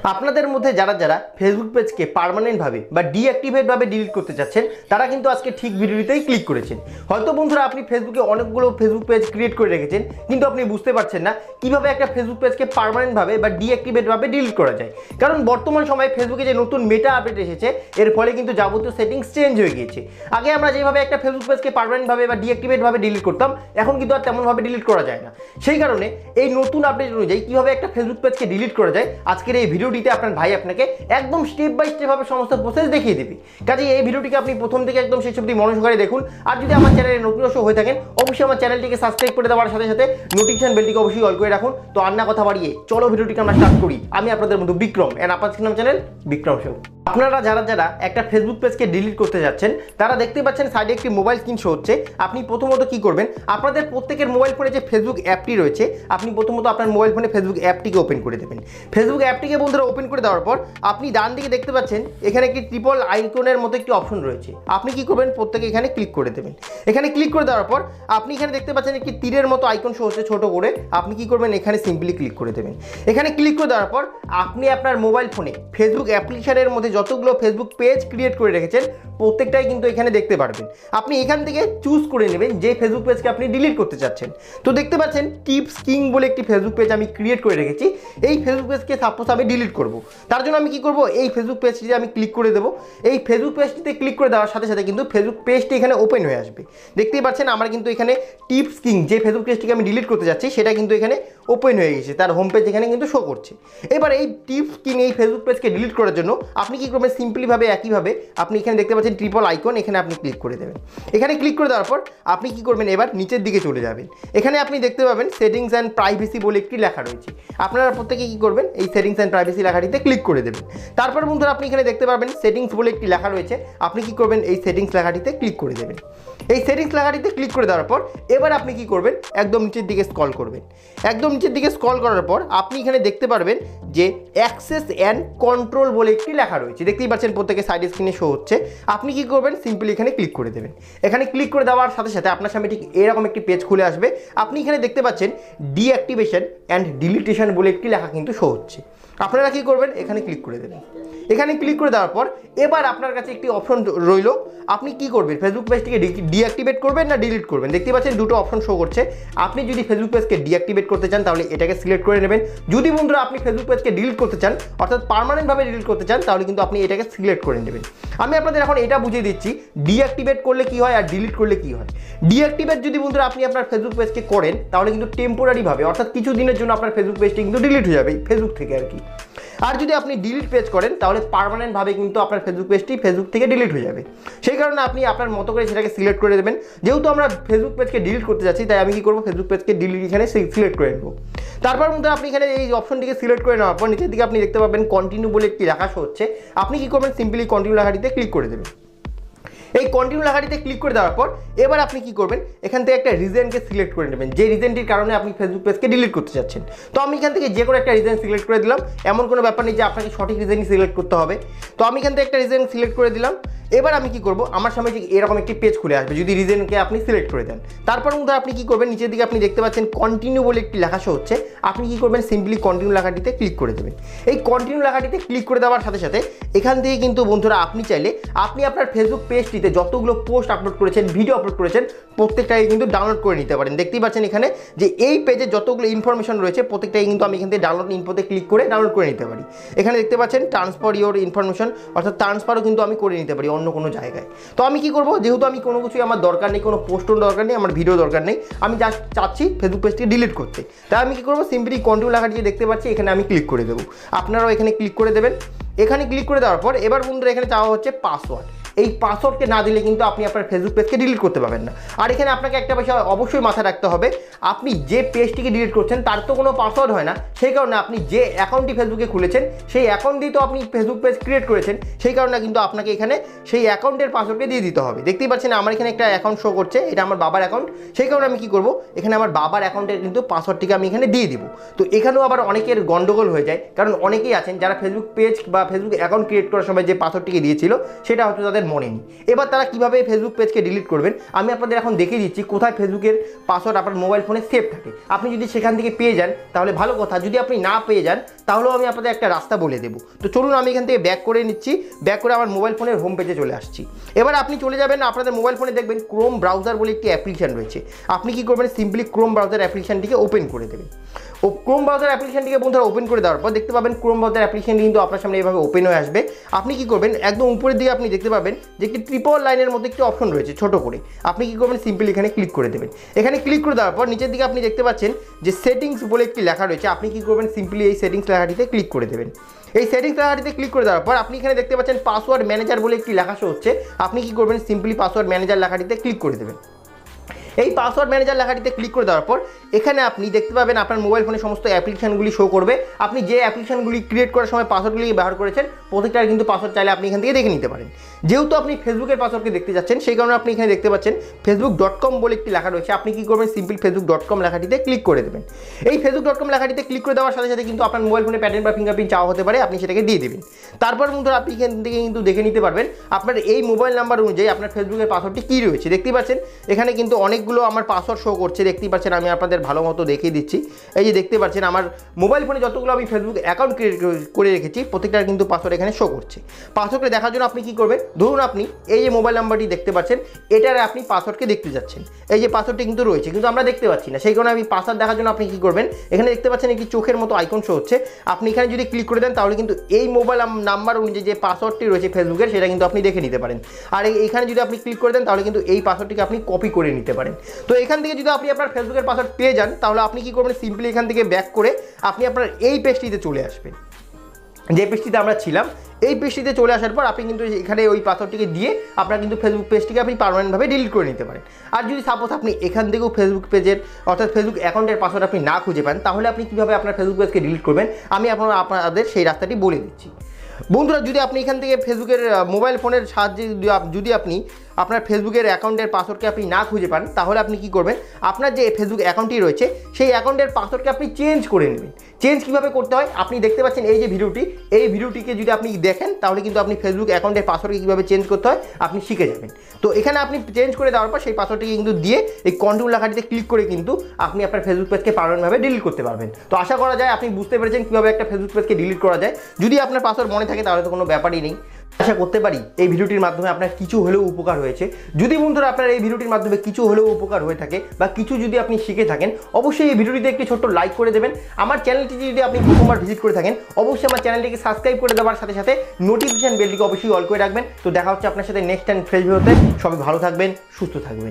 আপনাদের মধ্যে যারা যারা ফেসবুক পেজকে পার্মানেন্টভাবে বা ডিঅ্যাক্টিভেটভাবে ডিলিট করতে চাচ্ছেন তারা কিন্তু আজকে ঠিক ভিডিওতেই ক্লিক করেছেন। হয়তো বন্ধুরা আপনি ফেসবুকে অনেকগুলো ফেসবুক পেজ ক্রিয়েট করে রেখেছেন, কিন্তু আপনি বুঝতে পারছেন না কিভাবে একটা ফেসবুক পেজকে পার্মানেন্টভাবে বা ডিঅ্যাক্টিভেটভাবে ডিলিট করা যায়। কারণ বর্তমান সময়ে ফেসবুকে যে নতুন মেটা আপডেট এসেছে এর ফলে কিন্তু যাবতীয় সেটিংস চেঞ্জ হয়ে গিয়েছে। আগে আমরা যেভাবে একটা ফেসবুক পেজকে পার্মানেন্টভাবে বা ডিঅ্যাক্টিভেটভাবে ডিলিট করতাম, এখন কিন্তু আর তেমনভাবে ডিলিট করা যায় না। সেই কারণে এই নতুন আপডেট অনুযায়ী কিভাবে একটা ফেসবুক পেজকে ডিলিট করা যায় আজকের এই ভিডিওটিতে আপনার ভাই আপনাকে একদম স্টেপ বাই স্টেপ ভাবে সমস্ত প্রসেস দেখিয়ে দিবি। কাজে এই ভিডিওটিকে আপনি প্রথম থেকে একদম শেষ অবধি মনোযোগ দিয়ে দেখুন। আর যদি আমার চ্যানেলে নতুন দর্শক হয়ে থাকেন অবশ্যই আমার চ্যানেলটিকে সাবস্ক্রাইব করে দেওয়ার সাথে সাথে নোটিফিকেশন বেলটিকে অবশ্যই অল করে রাখুন। তো আর না কথা বাড়িয়ে চলো ভিডিওটিকে আমরা স্টার্ট করি। আমি আপনাদের বন্ধু বিক্রম এন্ড আপনার চ্যানেল বিক্রম শো। আপনারা যারা যারা একটা ফেসবুক পেজকে ডিলিট করতে যাচ্ছেন তারা দেখতে পাচ্ছেন সাইডে একটি মোবাইল স্ক্রিন শো হচ্ছে। আপনি প্রথমত কি করবেন, আপনাদের প্রত্যেকের মোবাইল ফোনে যে ফেসবুক অ্যাপটি রয়েছে আপনি প্রথমত আপনার মোবাইল ফোনে ফেসবুক অ্যাপটিকে ওপেন করে দেবেন। ফেসবুক অ্যাপটিকে বন্ধুরা ওপেন করে দেওয়ার পর আপনি ডান দিকে দেখতে পাচ্ছেন এখানে একটি ট্রিপল আইকনের মতো একটি অপশন রয়েছে। আপনি কি করবেন, প্রত্যেকে এখানে ক্লিক করে দেবেন। এখানে ক্লিক করে দেওয়ার পর আপনি এখানে দেখতে পাচ্ছেন একটি তীরের মতো আইকন শো হচ্ছে ছোট করে। আপনি কি করবেন, এখানে সিম্পলি ক্লিক করে দেবেন। এখানে ক্লিক করে দেওয়ার পর আপনি আপনার মোবাইল ফোনে ফেসবুক অ্যাপ্লিকেশনের মধ্যে যতগুলো ফেসবুক পেজ ক্রিয়েট করে রেখেছেন প্রত্যেকটাই কিন্তু এখানে দেখতে পারবেন। আপনি এখান থেকে চুজ করে নেবেন যে ফেসবুক পেজকে আপনি ডিলিট করতে চাচ্ছেন। তো দেখতে পাচ্ছেন টিপস কিং বলে একটি ফেসবুক পেজ আমি ক্রিয়েট করে রেখেছি। এই ফেসবুক পেজকে সাপোজ আমি ডিলিট করব, তার জন্য আমি কি করব, এই ফেসবুক পেজটিতে আমি ক্লিক করে দেবো। এই ফেসবুক পেজটিতে ক্লিক করে দেওয়ার সাথে সাথে কিন্তু ফেসবুক পেজটি এখানে ওপেন হয়ে আসবে। দেখতেই পাচ্ছেন আমার কিন্তু এখানে টিপস কিং যে ফেসবুক পেজটিকে আমি ডিলিট করতে যাচ্ছি সেটা কিন্তু এখানে ওপেন হয়ে গেছে, তার হোম পেজ এখানে কিন্তু শো করছে। এবার এই টিপস কিং এই ফেসবুক পেজকে ডিলিট করার জন্য আপনি কি করবেন, সিম্পলিভাবে একইভাবে আপনি এখানে দেখতে পাচ্ছেন ট্রিপল আইকন, এখানে আপনি ক্লিক করে দেবেন। এখানে ক্লিক করে দেওয়ার পর আপনি কি করবেন, এবার নিচের দিকে চলে যাবেন। এখানে আপনি দেখতে পাবেন সেটিংস অ্যান্ড প্রাইভেসি বলে একটি লেখা রয়েছে। আপনারা প্রত্যেকে কি করবেন, এই সেটিংস অ্যান্ড প্রাইভেসি লেখাটিতে ক্লিক করে দেবেন। তারপর বন্ধুরা আপনি এখানে দেখতে পাবেন সেটিংস বলে একটি লেখা রয়েছে। আপনি কি করবেন, এই সেটিংস লেখাটিতে ক্লিক করে দেবেন। এই সেটিংস লেখাটিতে ক্লিক করে দেওয়ার পর এবার আপনি কি করবেন, একদম নিচের দিকে স্ক্রল করবেন। একদম নিচের দিকে স্ক্রল করার পর আপনি এখানে দেখতে পারবেন যে অ্যাক্সেস অ্যান্ড কন্ট্রোল বলে একটি লেখা রয়েছে। দেখতেই পাচ্ছেন প্রত্যেকে সাইড স্ক্রিনে শো হচ্ছে। আপনি কি করবেন, সিম্পলি এখানে ক্লিক করে দেবেন। এখানে ক্লিক করে দেওয়ার সাথে সাথে আপনার সামনে ঠিক এরকম একটি পেজ খুলে আসবে। আপনি এখানে দেখতে পাচ্ছেন ডিঅ্যাক্টিভেশন অ্যান্ড ডিলিটেশন বলে একটি লেখা কিন্তু শো হচ্ছে। আপনারা কি করবেন, এখানে ক্লিক করে দেবেন। এখানে ক্লিক করে দেওয়ার পর এবার আপনার কাছে একটি অপশন রইল, আপনি কি করবেন, ফেসবুক পেজটিকে ডিঅ্যাক্টিভেট করবেন না ডিলিট করবেন। দেখতে পাচ্ছেন দুটো অপশন শো করছে। আপনি যদি ফেসবুক পেজকে ডিঅ্যাক্টিভেট করতে চান তাহলে এটাকে সিলেক্ট করে নেবেন। যদি বন্ধুরা আপনি ফেসবুক পেজকে ডিলিট করতে চান অর্থাৎ পার্মানেন্টভাবে ডিলিট করতে চান তাহলে কিন্তু আপনি এটাকে সিলেক্ট করে নেবেন। আমি আপনাদের এখন এটা বুঝিয়ে দিচ্ছি ডিঅ্যাক্টিভেট করলে কি হয় আর ডিলিট করলে কি হয়। ডিঅ্যাক্টিভেট যদি বন্ধুরা আপনি আপনার ফেসবুক পেজকে করেন তাহলে কিন্তু টেম্পোরারিভাবে অর্থাৎ কিছু দিনের জন্য আপনার ফেসবুক পেজটি কিন্তু ডিলিট হয়ে যাবে ফেসবুক থেকে আর কি। আর যদি আপনি ডিলিট পেজ করেন তাহলে পার্মানেন্টভাবে কিন্তু আপনার ফেসবুক পেজটি ফেসবুক থেকে ডিলিট হয়ে যাবে। সেই কারণে আপনি আপনার মতো করে সেটাকে সিলেক্ট করে দেবেন। যেহেতু আমরা ফেসবুক পেজকে ডিলিট করতে যাচ্ছি তাই আমি কি করবো, ফেসবুক পেজকে ডিলিট এখানে সিলেক্ট করে নেবো। তারপর মধ্যে আপনি এখানে এই অপশনটিকে সিলেক্ট করে নেওয়ার পর নিচের দিকে আপনি দেখতে পাবেন কন্টিনিউ বলে একটি লেখা শো হচ্ছে। আপনি কি করবেন, সিম্পলি কন্টিনিউ লেখাটিতে ক্লিক করে দেবেন। এই কন্টিনিউ লেখাটিতে ক্লিক করে দেওয়ার পর এবার আপনি কি করবেন, এখান থেকে একটা রিজনকে সিলেক্ট করে নেবেন যে রিজনটির কারণে আপনি ফেসবুক পেজকে ডিলিট করতে চাচ্ছেন। তো আমি এখান থেকে যে কোনো একটা রিজন সিলেক্ট করে দিলাম। এমন কোনো ব্যাপার নেই যে আপনাকে সঠিক রিজনই সিলেক্ট করতে হবে। তো আমি এখান থেকে একটা রিজন সিলেক্ট করে দিলাম। এবার আমি কি করব, আমার সামনে এরকম একটি পেজ খুলে আসবে যদি রিজনকে আপনি সিলেক্ট করে দেন। তারপর মধ্যে আপনি কি করবেন, নিচের দিকে আপনি দেখতে পাচ্ছেন কন্টিনিউ বলে একটি লেখা শো হচ্ছে। আপনি কি করবেন, সিম্পলি কন্টিনিউ লেখাটিতে ক্লিক করে দেবেন। এই কন্টিনিউ লেখাটিতে ক্লিক করে দেওয়ার সাথে সাথে এখান থেকে কিন্তু বন্ধুরা আপনি চাইলে আপনি আপনার ফেসবুক পেজটিতে যতগুলো পোস্ট আপলোড করেছেন, ভিডিও আপলোড করেছেন প্রত্যেকটাই কিন্তু ডাউনলোড করে নিতে পারেন। দেখতেই পাচ্ছেন এখানে যে এই পেজে যতগুলো ইনফরমেশন রয়েছে প্রত্যেকটাই কিন্তু আমি এখান থেকে ডাউনলোড ইনফোতে ক্লিক করে ডাউনলোড করে নিতে পারি। এখানে দেখতে পাচ্ছেন ট্রান্সফার ইওর ইনফরমেশন অর্থাৎ ট্রান্সফারও কিন্তু আমি করে নিতে পারি অন্য কোনো জায়গায়। তো আমি কি করব, যেহেতু আমি কোনো কিছুই আমার দরকার নেই, কোনো পোস্টও দরকার নেই, আমার ভিডিও দরকার নেই, আমি জাস্ট চাচ্ছি ফেসবুক পেজটি ডিলিট করতে, তাই আমি কি করব, সিম্পলি কন্টিনিউ লেখাটি দেখতে পাচ্ছি এখানে আমি ক্লিক করে দেবো। আপনারাও এখানে ক্লিক করে দেবেন। এখানে ক্লিক করে দেওয়ার পর এবার বন্ধুরা এখানে চাওয়া হচ্ছে পাসওয়ার্ড। এই পাসওয়ার্ডকে না দিলে কিন্তু আপনি আপনার ফেসবুক পেজকে ডিলিট করতে পারবেন না। আর এখানে আপনাকে একটা বিষয় অবশ্যই মাথায় রাখতে হবে, আপনি যে পেজটিকে ডিলিট করছেন তার তো কোনো পাসওয়ার্ড হয় না। সেই কারণে আপনি যে অ্যাকাউন্টটি ফেসবুকে খুলেছেন সেই অ্যাকাউন্ট দিয়ে তো আপনি ফেসবুক পেজ ক্রিয়েট করেছেন। সেই কারণে কিন্তু আপনাকে এখানে সেই অ্যাকাউন্টের পাসওয়ার্ডকে দিয়ে দিতে হবে। দেখতেই পাচ্ছেন আমার এখানে একটা অ্যাকাউন্ট শো করছে, এটা আমার বাবার অ্যাকাউন্ট। সেই কারণে আমি কি করব, এখানে আমার বাবার অ্যাকাউন্টের কিন্তু পাসওয়ার্ডটিকে আমি এখানে দিয়ে দিব। তো এখানেও আবার অনেকের গন্ডগোল হয়ে যায়, কারণ অনেকেই আছেন যারা ফেসবুক পেজ বা ফেসবুক অ্যাকাউন্ট ক্রিয়েট করার সময় যে পাসওয়ার্ডটিকে দিয়েছিল সেটা হয়তো তাদের তাদের মনে নেই। এবার তারা কীভাবে ফেসবুক পেজকে ডিলিট করবেন আমি আপনাদের এখন দেখিয়ে দিচ্ছি কোথায় ফেসবুকের পাসওয়ার্ড আপনার মোবাইল ফোনে সেভ থাকে। আপনি যদি সেখান থেকে পেয়ে যান তাহলে ভালো কথা, যদি আপনি না পেয়ে যান তাহলেও আমি আপনাদের একটা রাস্তা বলে দেবো। তো চলুন আমি এখান থেকে ব্যাক করে নিচ্ছি, ব্যাক করে আমার মোবাইল ফোনের হোম পেজে চলে আসছি। এবার আপনি চলে যাবেন, আপনাদের মোবাইল ফোনে দেখবেন ক্রোম ব্রাউজার বলে একটি অ্যাপ্লিকেশন রয়েছে। আপনি কি করবেন, সিম্পলি ক্রোম ব্রাউজার অ্যাপ্লিকেশনটিকে ওপেন করে দেবেন। ও ক্রোম ব্রাউজার অ্যাপ্লিকেশনটিকে বন্ধুরা ওপেন করে দেওয়ার পর দেখতে পাবেন ক্রোম ব্রাউজার অ্যাপ্লিকেশনটি কিন্তু আপনার সামনে এভাবে ওপেন হয়ে আসবে। আপনি কি করবেন, একদম উপরের দিকে আপনি দেখতে পাবেন যে একটি ট্রিপল লাইনের মধ্যে একটি অপশন রয়েছে ছোট করে। আপনি কি করবেন, সিম্পলি এখানে ক্লিক করে দেবেন। এখানে ক্লিক করে দেওয়ার পর নিচের দিকে আপনি দেখতে পাচ্ছেন যে সেটিংস বলে একটি লেখা রয়েছে। আপনি কি করবেন, সিম্পলি এই সেটিংস লেখাটিতে ক্লিক করে দেবেন। এই সেটিংস লেখাটিতে ক্লিক করে দেওয়ার পর আপনি এখানে দেখতে পাচ্ছেন পাসওয়ার্ড ম্যানেজার বলে একটি লেখা শো হচ্ছে। আপনি কি করবেন, সিম্পলি পাসওয়ার্ড ম্যানেজার লেখাটিতে ক্লিক করে দেবেন। এই পাসওয়ার্ড ম্যানেজার লেখাটিতে ক্লিক করে দেওয়ার পর এখানে আপনি দেখতে পাবেন আপনার মোবাইল ফোনে সমস্ত অ্যাপ্লিকেশনগুলি শো করবে। আপনি যে অ্যাপ্লিকেশনগুলি ক্রিয়েট করার সময় পাসওয়ার্ডগুলি ব্যবহার করেছেন প্রত্যেকটার কিন্তু পাসওয়ার্ড চাইলে আপনি এখান থেকে দেখে নিতে পারেন। যেহেতু আপনি ফেসবুকের পাসওয়ার্ডকে দেখতে যাচ্ছেন সেই কারণে আপনি এখানে দেখতে পাচ্ছেন facebook.com বলে একটি লেখা রয়েছে। আপনি কি করবেন, সিম্পল facebook.com লেখাটিতে ক্লিক করে দেবেন। এই facebook.com লেখাটিতে ক্লিক করে দেওয়ার সাথে সাথে কিন্তু আপনার মোবাইল ফোনে প্যাটার্ন বা ফিঙ্গারপ্রিন্ট চাওয়া হতে পারে, আপনি সেটাকে দিয়ে দেবেন। তারপর বন্ধুরা আপনি এখান থেকে কিন্তু দেখে নিতে পারবেন আপনার এই মোবাইল নাম্বার অনুযায়ী আপনার ফেসবুকের পাসওয়ার্ডটি কী রয়েছে। দেখতেই পাচ্ছেন এখানে কিন্তু অনেকগুলো আমার পাসওয়ার্ড শো করছে, দেখতেই পাচ্ছেন। আমি আপনাদের ভালো মতো দেখিয়ে দিচ্ছি। এই যে দেখতে পাচ্ছেন আমার মোবাইল ফোনে যতগুলো আমি ফেসবুক অ্যাকাউন্ট ক্রিয়েট করে রেখেছি প্রত্যেকটার কিন্তু পাসওয়ার্ড এখানে শো করছে। পাসওয়ার্ডকে দেখার জন্য আপনি কি করবেন, ধরুন আপনি এই যে মোবাইল নাম্বারটি দেখতে পাচ্ছেন এটার আপনি পাসওয়ার্ডকে দেখতে যাচ্ছেন। এই যে পাসওয়ার্ডটি কিন্তু রয়েছে কিন্তু আমরা দেখতে পাচ্ছি না, সেই কারণে আমি পাসওয়ার্ড দেখার জন্য আপনি কি করবেন, এখানে দেখতে পাচ্ছেন একটি চোখের মতো আইকন শো হচ্ছে। আপনি এখানে যদি ক্লিক করে দেন তাহলে কিন্তু এই মোবাইল নাম্বার অনুযায়ী যে পাসওয়ার্ডটি রয়েছে ফেসবুকের সেটা কিন্তু আপনি দেখে নিতে পারেন। আর এইখানে যদি আপনি ক্লিক করে দেন তাহলে কিন্তু এই পাসওয়ার্ডটিকে আপনি কপি করে নিতে পারেন। তো এখান থেকে যদি আপনি আপনার ফেসবুকের পাসওয়ার্ড পেয়ে যান তাহলে আপনি কি করবেন, সিম্পলি এখান থেকে ব্যাক করে আপনি আপনার এই পেজটিতে চলে আসবেন, যে পেজটিতে আমরা ছিলাম। এই পেজটিতে চলে আসার পর আপনি কিন্তু এখানে ওই পাসওয়ার্ডটিকে দিয়ে আপনার কিন্তু ফেসবুক পেজটিকে আপনি পার্মানেন্টভাবে ডিলিট করে নিতে পারেন। আর যদি সাপোজ আপনি এখান থেকেও ফেসবুক পেজের অর্থাৎ ফেসবুক অ্যাকাউন্টের পাসওয়ার্ড আপনি না খুঁজে পান তাহলে আপনি কীভাবে আপনার ফেসবুক পেজকে ডিলিট করবেন আমি আপনাদের সেই রাস্তাটি বলে দিচ্ছি। বন্ধুরা যদি আপনি এখান থেকে ফেসবুকের মোবাইল ফোনের সাহায্যে যদি আপনি আপনার ফেসবুকের অ্যাকাউন্টের পাসওয়ার্ডকে আপনি না খুঁজে পান তাহলে আপনি কি করবেন, আপনার যে ফেসবুক অ্যাকাউন্টটি রয়েছে সেই অ্যাকাউন্টের পাসওয়ার্ডকে আপনি চেঞ্জ করে নেবেন। চেঞ্জ কীভাবে করতে হয় আপনি দেখতে পাচ্ছেন এই যে ভিডিওটি, এই ভিডিওটিকে যদি আপনি দেখেন তাহলে কিন্তু আপনি ফেসবুক অ্যাকাউন্টের পাসওয়ার্ডকে কীভাবে চেঞ্জ করতে হয় আপনি শিখে যাবেন। তো এখানে আপনি চেঞ্জ করে দেওয়ার পর সেই পাসওয়ার্ডটিকে কিন্তু দিয়ে এই কন্টিনিউ লেখাটিতে ক্লিক করে কিন্তু আপনি আপনার ফেসবুক পেজকে পার্মানেন্টভাবে ডিলিট করতে পারবেন। তো আশা করা যায় আপনি বুঝতে পেরেছেন কীভাবে একটা ফেসবুক পেজকে ডিলিট করা যায়। যদি আপনার পাসওয়ার্ড মনে থাকে তাহলে তো কোনো ব্যাপারই নেই। আশা করতে পারি এই ভিডিওটির মাধ্যমে আপনার কিছু হলেও উপকার হয়েছে। যদি বন্ধুরা আপনার এই ভিডিওটির মাধ্যমে কিছু হলেও উপকার হয়ে থাকে বা কিছু যদি আপনি শিখে থাকেন অবশ্যই এই ভিডিওটিতে একটি ছোট্ট লাইক করে দেবেন। আমার চ্যানেলটি যদি আপনি প্রথমবার ভিজিট করে থাকেন অবশ্যই আমার চ্যানেলটিকে সাবস্ক্রাইব করে দেওয়ার সাথে সাথে নোটিফিকেশন বেলটিকে অবশ্যই অল করে রাখবেন। তো দেখা হচ্ছে আপনার সাথে নেক্সট টাইম ফ্রেশ ভিডিওতে। সবাই ভালো থাকবেন, সুস্থ থাকবেন।